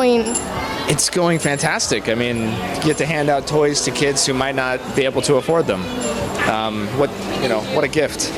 It's going fantastic. I mean, you get to hand out toys to kids who might not be able to afford them. What a gift.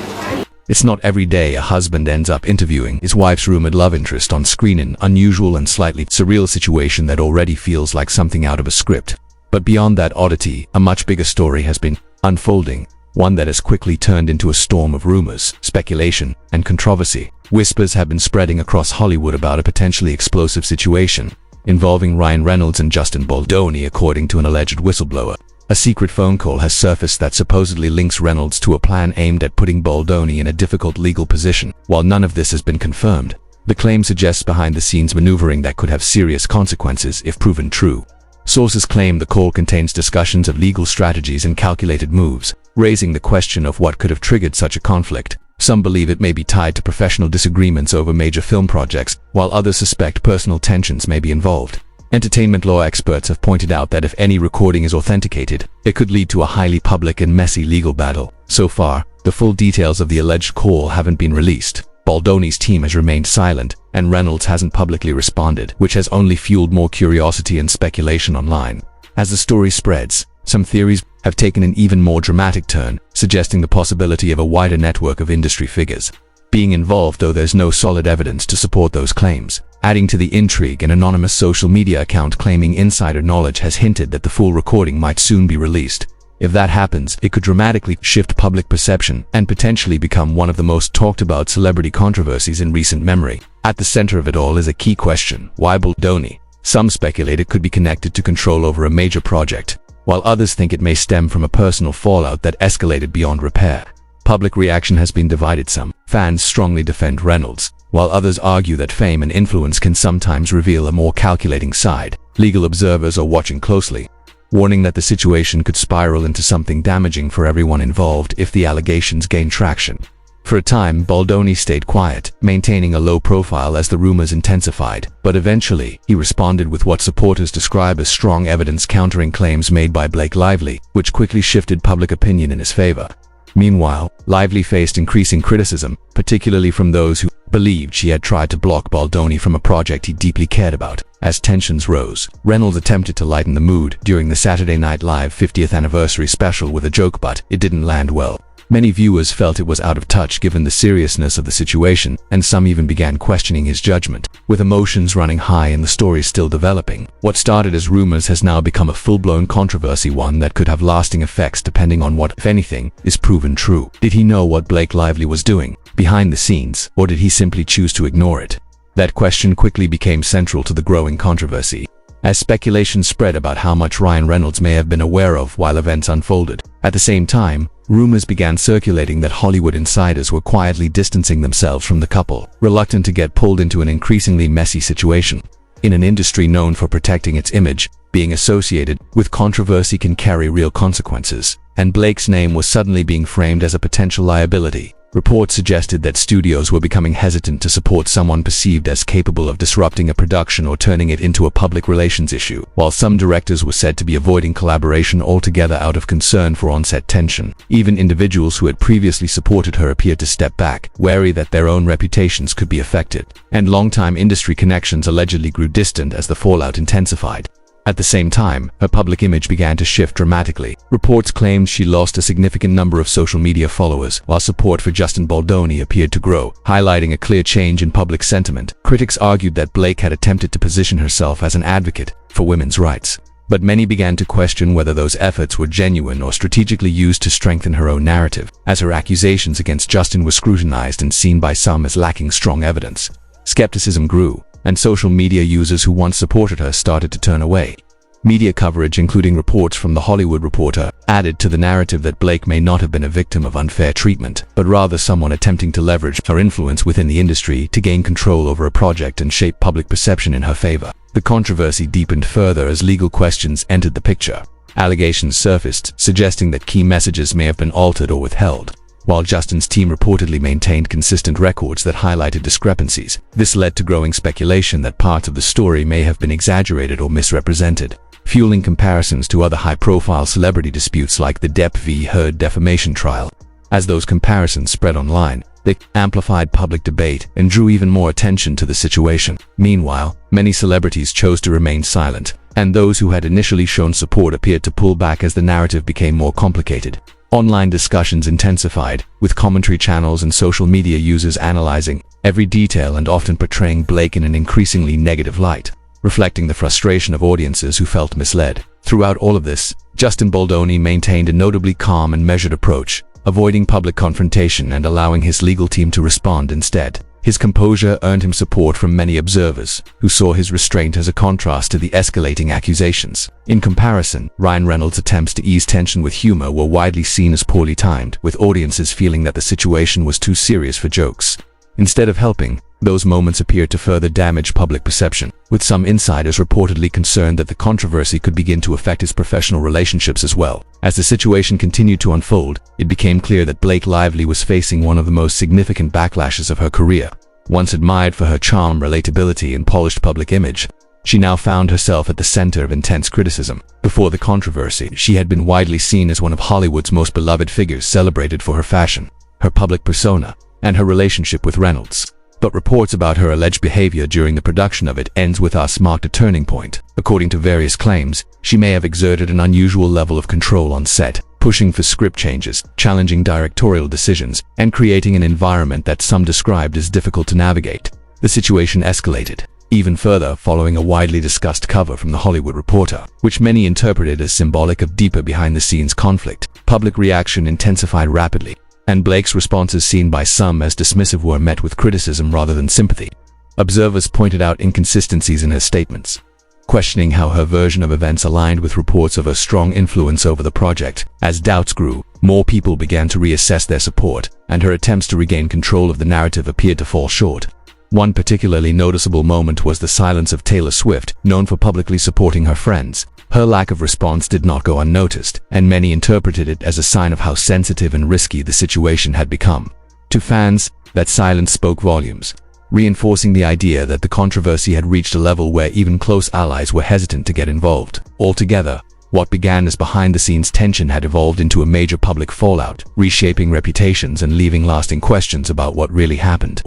It's not every day a husband ends up interviewing his wife's rumored love interest on screen, an unusual and slightly surreal situation that already feels like something out of a script. But beyond that oddity, a much bigger story has been unfolding, one that has quickly turned into a storm of rumors, speculation, and controversy. Whispers have been spreading across Hollywood about a potentially explosive situation involving Ryan Reynolds and Justin Baldoni, according to an alleged whistleblower. A secret phone call has surfaced that supposedly links Reynolds to a plan aimed at putting Baldoni in a difficult legal position. While none of this has been confirmed, the claim suggests behind-the-scenes maneuvering that could have serious consequences if proven true. Sources claim the call contains discussions of legal strategies and calculated moves, raising the question of what could have triggered such a conflict. Some believe it may be tied to professional disagreements over major film projects, while others suspect personal tensions may be involved. Entertainment law experts have pointed out that if any recording is authenticated, it could lead to a highly public and messy legal battle. So far, the full details of the alleged call haven't been released. Baldoni's team has remained silent, and Reynolds hasn't publicly responded, which has only fueled more curiosity and speculation online. As the story spreads, some theories have taken an even more dramatic turn, suggesting the possibility of a wider network of industry figures being involved, though there's no solid evidence to support those claims. Adding to the intrigue, an anonymous social media account claiming insider knowledge has hinted that the full recording might soon be released. If that happens, it could dramatically shift public perception and potentially become one of the most talked about celebrity controversies in recent memory. At the center of it all is a key question: why Baldoni? Some speculate it could be connected to control over a major project, while others think it may stem from a personal fallout that escalated beyond repair. Public reaction has been divided. Some fans strongly defend Reynolds, while others argue that fame and influence can sometimes reveal a more calculating side. Legal observers are watching closely, warning that the situation could spiral into something damaging for everyone involved if the allegations gain traction. For a time, Baldoni stayed quiet, maintaining a low profile as the rumors intensified, but eventually, he responded with what supporters describe as strong evidence countering claims made by Blake Lively, which quickly shifted public opinion in his favor. Meanwhile, Lively faced increasing criticism, particularly from those who believed she had tried to block Baldoni from a project he deeply cared about. As tensions rose, Reynolds attempted to lighten the mood during the Saturday Night Live 50th anniversary special with a joke, but it didn't land well. Many viewers felt it was out of touch given the seriousness of the situation, and some even began questioning his judgment. With emotions running high and the story still developing, what started as rumors has now become a full-blown controversy, one that could have lasting effects depending on what, if anything, is proven true. Did he know what Blake Lively was doing behind the scenes, or did he simply choose to ignore it? That question quickly became central to the growing controversy, as speculation spread about how much Ryan Reynolds may have been aware of while events unfolded. At the same time, rumors began circulating that Hollywood insiders were quietly distancing themselves from the couple, reluctant to get pulled into an increasingly messy situation. In an industry known for protecting its image, being associated with controversy can carry real consequences, and Blake's name was suddenly being framed as a potential liability. Reports suggested that studios were becoming hesitant to support someone perceived as capable of disrupting a production or turning it into a public relations issue, while some directors were said to be avoiding collaboration altogether out of concern for on-set tension. Even individuals who had previously supported her appeared to step back, wary that their own reputations could be affected, and longtime industry connections allegedly grew distant as the fallout intensified. At the same time, her public image began to shift dramatically. Reports claimed she lost a significant number of social media followers, while support for Justin Baldoni appeared to grow, highlighting a clear change in public sentiment. Critics argued that Blake had attempted to position herself as an advocate for women's rights, but many began to question whether those efforts were genuine or strategically used to strengthen her own narrative, as her accusations against Justin were scrutinized and seen by some as lacking strong evidence. Skepticism grew, and social media users who once supported her started to turn away. Media coverage, including reports from The Hollywood Reporter, added to the narrative that Blake may not have been a victim of unfair treatment, but rather someone attempting to leverage her influence within the industry to gain control over a project and shape public perception in her favor. The controversy deepened further as legal questions entered the picture. Allegations surfaced, suggesting that key messages may have been altered or withheld, while Justin's team reportedly maintained consistent records that highlighted discrepancies. This led to growing speculation that parts of the story may have been exaggerated or misrepresented, fueling comparisons to other high-profile celebrity disputes like the Depp v. Heard defamation trial. As those comparisons spread online, They amplified public debate and drew even more attention to the situation. Meanwhile, many celebrities chose to remain silent, and those who had initially shown support appeared to pull back as the narrative became more complicated. Online discussions intensified, with commentary channels and social media users analyzing every detail and often portraying Blake in an increasingly negative light, reflecting the frustration of audiences who felt misled. Throughout all of this, Justin Baldoni maintained a notably calm and measured approach, avoiding public confrontation and allowing his legal team to respond instead. His composure earned him support from many observers, who saw his restraint as a contrast to the escalating accusations. In comparison, Ryan Reynolds' attempts to ease tension with humor were widely seen as poorly timed, with audiences feeling that the situation was too serious for jokes. Instead of helping, those moments appeared to further damage public perception, with some insiders reportedly concerned that the controversy could begin to affect his professional relationships as well. As the situation continued to unfold, it became clear that Blake Lively was facing one of the most significant backlashes of her career. Once admired for her charm, relatability, and polished public image, she now found herself at the center of intense criticism. Before the controversy, she had been widely seen as one of Hollywood's most beloved figures, celebrated for her fashion, her public persona, and her relationship with Reynolds. But reports about her alleged behavior during the production of It Ends With Us marked a turning point. According to various claims, she may have exerted an unusual level of control on set, pushing for script changes, challenging directorial decisions, and creating an environment that some described as difficult to navigate. The situation escalated even further following a widely discussed cover from The Hollywood Reporter, which many interpreted as symbolic of deeper behind-the-scenes conflict. Public reaction intensified rapidly, and Blake's responses, seen by some as dismissive, were met with criticism rather than sympathy. Observers pointed out inconsistencies in her statements, questioning how her version of events aligned with reports of her strong influence over the project. As doubts grew, more people began to reassess their support, and her attempts to regain control of the narrative appeared to fall short. One particularly noticeable moment was the silence of Taylor Swift, known for publicly supporting her friends. Her lack of response did not go unnoticed, and many interpreted it as a sign of how sensitive and risky the situation had become. To fans, that silence spoke volumes, reinforcing the idea that the controversy had reached a level where even close allies were hesitant to get involved. Altogether, what began as behind-the-scenes tension had evolved into a major public fallout, reshaping reputations and leaving lasting questions about what really happened.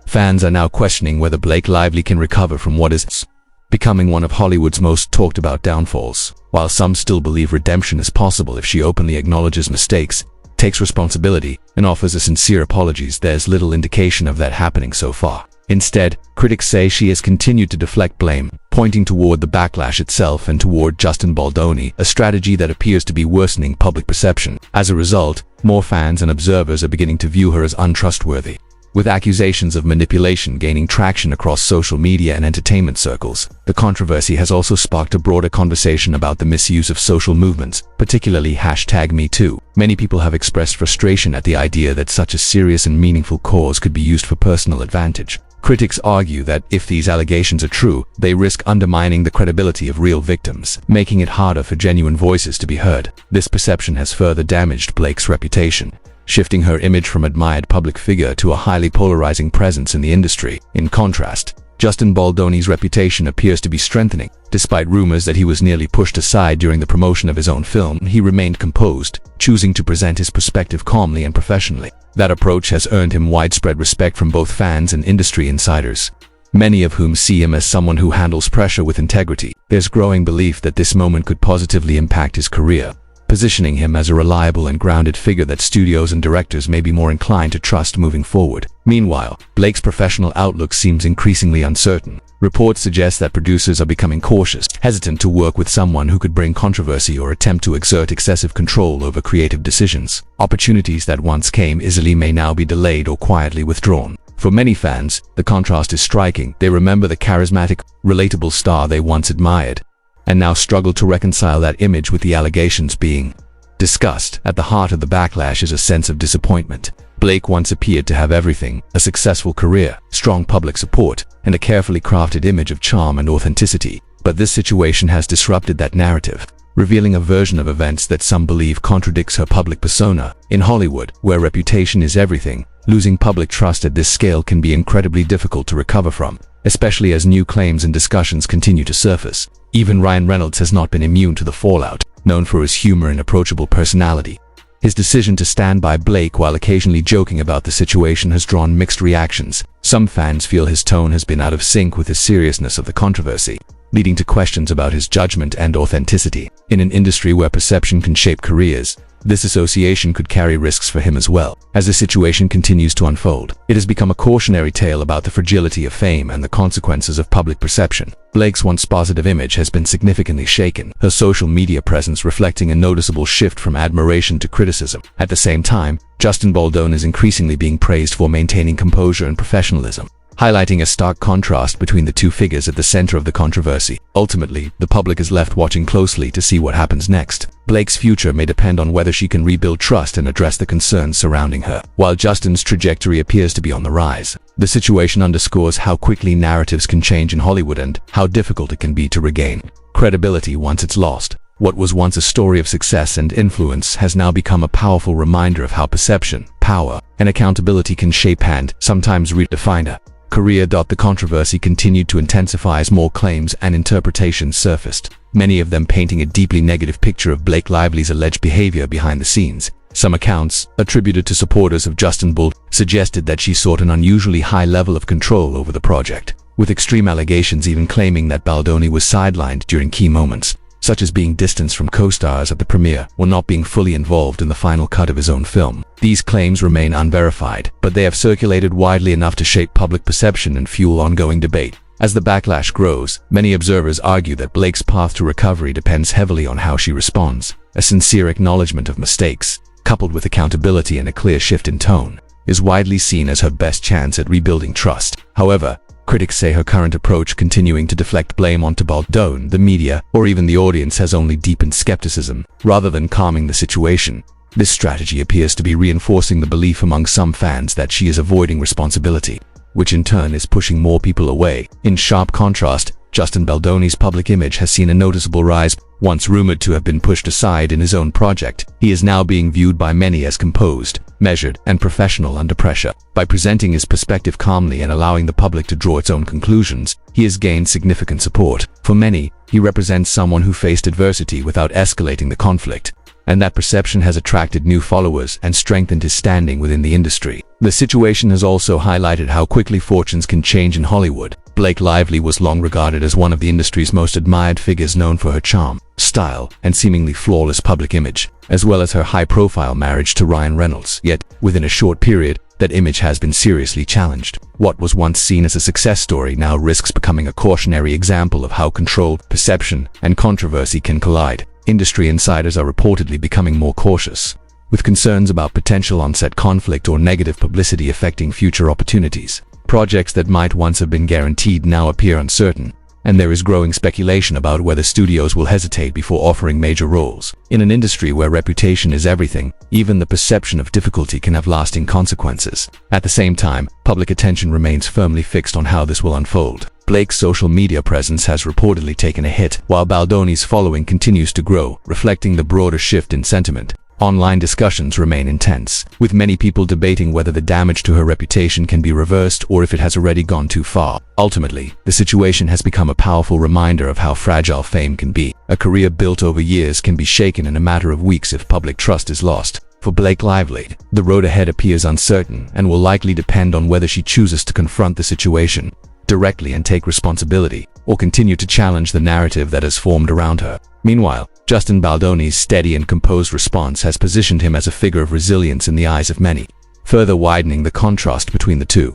Fans are now questioning whether Blake Lively can recover from what is becoming one of Hollywood's most talked about downfalls. While some still believe redemption is possible if she openly acknowledges mistakes, takes responsibility, and offers a sincere apologies, there's little indication of that happening so far. Instead, critics say she has continued to deflect blame, pointing toward the backlash itself and toward Justin Baldoni, a strategy that appears to be worsening public perception. As a result, more fans and observers are beginning to view her as untrustworthy. With accusations of manipulation gaining traction across social media and entertainment circles, the controversy has also sparked a broader conversation about the misuse of social movements, particularly #MeToo. Many people have expressed frustration at the idea that such a serious and meaningful cause could be used for personal advantage. Critics argue that if these allegations are true, they risk undermining the credibility of real victims, making it harder for genuine voices to be heard. This perception has further damaged Blake's reputation, shifting her image from admired public figure to a highly polarizing presence in the industry. In contrast, Justin Baldoni's reputation appears to be strengthening. Despite rumors that he was nearly pushed aside during the promotion of his own film, he remained composed, choosing to present his perspective calmly and professionally. That approach has earned him widespread respect from both fans and industry insiders, many of whom see him as someone who handles pressure with integrity. There's growing belief that this moment could positively impact his career, positioning him as a reliable and grounded figure that studios and directors may be more inclined to trust moving forward. Meanwhile, Blake's professional outlook seems increasingly uncertain. Reports suggest that producers are becoming cautious, hesitant to work with someone who could bring controversy or attempt to exert excessive control over creative decisions. Opportunities that once came easily may now be delayed or quietly withdrawn. For many fans, the contrast is striking. They remember the charismatic, relatable star they once admired, and now struggle to reconcile that image with the allegations being discussed. At the heart of the backlash is a sense of disappointment. Blake once appeared to have everything: a successful career, strong public support, and a carefully crafted image of charm and authenticity. But this situation has disrupted that narrative, revealing a version of events that some believe contradicts her public persona. In Hollywood, where reputation is everything, losing public trust at this scale can be incredibly difficult to recover from, especially as new claims and discussions continue to surface. Even Ryan Reynolds has not been immune to the fallout. Known for his humor and approachable personality, His decision to stand by Blake while occasionally joking about the situation has drawn mixed reactions. Some fans feel his tone has been out of sync with the seriousness of the controversy, leading to questions about his judgment and authenticity. In an industry where perception can shape careers, this association could carry risks for him as well. As the situation continues to unfold, it has become a cautionary tale about the fragility of fame and the consequences of public perception. Blake's once positive image has been significantly shaken, her social media presence reflecting a noticeable shift from admiration to criticism. At the same time, Justin Baldoni is increasingly being praised for maintaining composure and professionalism, highlighting a stark contrast between the two figures at the center of the controversy. Ultimately, the public is left watching closely to see what happens next. Blake's future may depend on whether she can rebuild trust and address the concerns surrounding her. While Justin's trajectory appears to be on the rise, the situation underscores how quickly narratives can change in Hollywood and how difficult it can be to regain credibility once it's lost. What was once a story of success and influence has now become a powerful reminder of how perception, power, and accountability can shape and sometimes redefine a career. The controversy continued to intensify as more claims and interpretations surfaced, many of them painting a deeply negative picture of Blake Lively's alleged behavior behind the scenes. Some accounts, attributed to supporters of Justin Baldoni, suggested that she sought an unusually high level of control over the project, with extreme allegations even claiming that Baldoni was sidelined during key moments, such as being distanced from co-stars at the premiere or not being fully involved in the final cut of his own film. These claims remain unverified, but they have circulated widely enough to shape public perception and fuel ongoing debate. As the backlash grows, many observers argue that Blake's path to recovery depends heavily on how she responds. A sincere acknowledgement of mistakes, coupled with accountability and a clear shift in tone, is widely seen as her best chance at rebuilding trust. However, critics say her current approach, continuing to deflect blame onto Baldoni, the media, or even the audience, has only deepened skepticism, rather than calming the situation. This strategy appears to be reinforcing the belief among some fans that she is avoiding responsibility, which in turn is pushing more people away. In sharp contrast, Justin Baldoni's public image has seen a noticeable rise. Once rumored to have been pushed aside in his own project, he is now being viewed by many as composed, measured, and professional under pressure. By presenting his perspective calmly and allowing the public to draw its own conclusions, he has gained significant support. For many, he represents someone who faced adversity without escalating the conflict, and that perception has attracted new followers and strengthened his standing within the industry. The situation has also highlighted how quickly fortunes can change in Hollywood. Blake Lively was long regarded as one of the industry's most admired figures, known for her charm, style, and seemingly flawless public image, as well as her high-profile marriage to Ryan Reynolds. Yet, within a short period, that image has been seriously challenged. What was once seen as a success story now risks becoming a cautionary example of how controlled perception and controversy can collide. Industry insiders are reportedly becoming more cautious, with concerns about potential on-set conflict or negative publicity affecting future opportunities. Projects that might once have been guaranteed now appear uncertain, and there is growing speculation about whether studios will hesitate before offering major roles. In an industry where reputation is everything, even the perception of difficulty can have lasting consequences. At the same time, public attention remains firmly fixed on how this will unfold. Blake's social media presence has reportedly taken a hit, while Baldoni's following continues to grow, reflecting the broader shift in sentiment. Online discussions remain intense, with many people debating whether the damage to her reputation can be reversed or if it has already gone too far. Ultimately, the situation has become a powerful reminder of how fragile fame can be. A career built over years can be shaken in a matter of weeks if public trust is lost. For Blake Lively, the road ahead appears uncertain and will likely depend on whether she chooses to confront the situation directly and take responsibility, or continue to challenge the narrative that has formed around her. Meanwhile, Justin Baldoni's steady and composed response has positioned him as a figure of resilience in the eyes of many, further widening the contrast between the two.